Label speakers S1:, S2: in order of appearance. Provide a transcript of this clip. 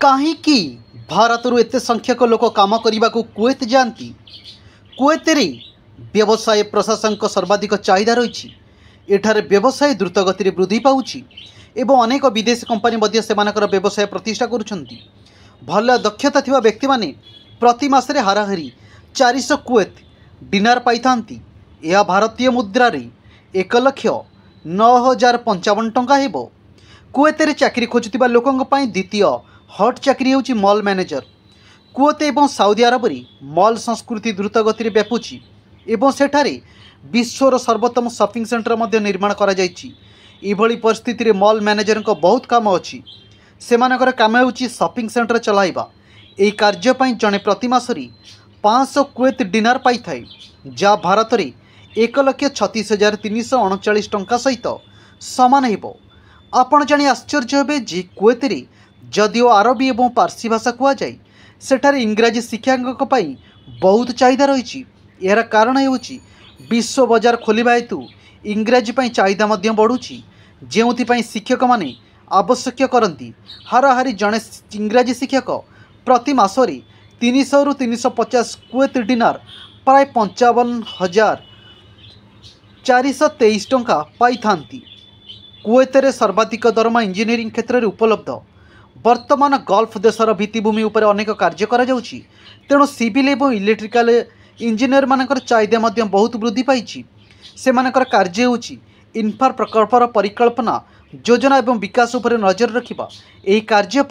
S1: କାହିଁକି ଭାରତରୁ ଏତେ ସଂଖ୍ୟକ ଲୋକ କାମ କରିବାକୁ କୁଏତ ଯାଆନ୍ତି? କୁଏତରେ ବ୍ୟବସାୟ ପ୍ରଶାସନଙ୍କ ସର୍ବାଧିକ ଚାହିଦା ରହିଛି। ଏଠାରେ ବ୍ୟବସାୟ ଦ୍ରୁତ ଗତିରେ ବୃଦ୍ଧି ପାଉଛି ଏବଂ ଅନେକ ବିଦେଶୀ କମ୍ପାନୀ ମଧ୍ୟ ସେମାନଙ୍କର ବ୍ୟବସାୟ ପ୍ରତିଷ୍ଠା କରୁଛନ୍ତି। ଭଲ ଦକ୍ଷତା ଥିବା ବ୍ୟକ୍ତିମାନେ ପ୍ରତି ମାସରେ ହାରାହାରି 400 କୁଏତ ଡିନାର ପାଇଥାନ୍ତି। ଏହା ଭାରତୀୟ ମୁଦ୍ରାରେ 1,09,055 ଟଙ୍କା ହେବ। କୁଏତରେ ଚାକିରି ଖୋଜୁଥିବା ଲୋକଙ୍କ ପାଇଁ ଦ୍ୱିତୀୟ ହଟ୍ ଚାକିରି ହେଉଛି ମଲ୍ ମ୍ୟାନେଜର। କୁଏତ ଏବଂ ସାଉଦି ଆରବରେ ମଲ୍ ସଂସ୍କୃତି ଦ୍ରୁତ ଗତିରେ ବ୍ୟାପୁଛି ଏବଂ ସେଠାରେ ବିଶ୍ୱର ସର୍ବୋତ୍ତମ ସପିଂ ସେଣ୍ଟର ମଧ୍ୟ ନିର୍ମାଣ କରାଯାଇଛି। ଏଭଳି ପରିସ୍ଥିତିରେ ମଲ୍ ମ୍ୟାନେଜରଙ୍କ ବହୁତ କାମ ଅଛି। ସେମାନଙ୍କର କାମ ହେଉଛି ସପିଂ ସେଣ୍ଟର ଚଲାଇବା। ଏହି କାର୍ଯ୍ୟ ପାଇଁ ଜଣେ ପ୍ରତି ମାସରେ 500 କୁଏତ ଡିନାର ପାଇଥାଏ, ଯାହା ଭାରତରେ 1,36,339 ଟଙ୍କା ସହିତ ସମାନ ହେବ। ଆପଣ ଜାଣି ଆଶ୍ଚର୍ଯ୍ୟ ହେବେ ଯେ କୁଏତରେ ଯଦିଓ ଆରବୀ ଏବଂ ପାର୍ସୀ ଭାଷା କୁହାଯାଏ, ସେଠାରେ ଇଂରାଜୀ ଶିକ୍ଷକଙ୍କ ପାଇଁ ବହୁତ ଚାହିଦା ରହିଛି। ଏହାର କାରଣ ହେଉଛି ବିଶ୍ୱ ବଜାର ଖୋଲିବା ହେତୁ ଇଂରାଜୀ ପାଇଁ ଚାହିଦା ମଧ୍ୟ ବଢ଼ୁଛି, ଯେଉଁଥିପାଇଁ ଶିକ୍ଷକମାନେ ଆବଶ୍ୟକ କରନ୍ତି। ହାରାହାରି ଜଣେ ଇଂରାଜୀ ଶିକ୍ଷକ ପ୍ରତି ମାସରେ 300ରୁ 350 କୁଏତ ଡିନାର ପ୍ରାୟ 55,423 ଟଙ୍କା ପାଇଥାନ୍ତି। କୁଏତରେ ସର୍ବାଧିକ ଦରମା ଇଞ୍ଜିନିୟରିଂ କ୍ଷେତ୍ରରେ ଉପଲବ୍ଧ। ବର୍ତ୍ତମାନ ଗଲ୍ଫ ଦେଶର ଭିତ୍ତିଭୂମି ଉପରେ ଅନେକ କାର୍ଯ୍ୟ କରାଯାଉଛି, ତେଣୁ ସିଭିଲ୍ ଏବଂ ଇଲେକ୍ଟ୍ରିକାଲ ଇଞ୍ଜିନିୟରମାନଙ୍କର ଚାହିଦା ମଧ୍ୟ ବହୁତ ବୃଦ୍ଧି ପାଇଛି। ସେମାନଙ୍କର କାର୍ଯ୍ୟ ହେଉଛି ଇନଫ୍ରା ପ୍ରକଳ୍ପର ପରିକଳ୍ପନା, ଯୋଜନା ଏବଂ ବିକାଶ ଉପରେ ନଜର ରଖିବା। ଏହି କାର୍ଯ୍ୟ ପାଇଁ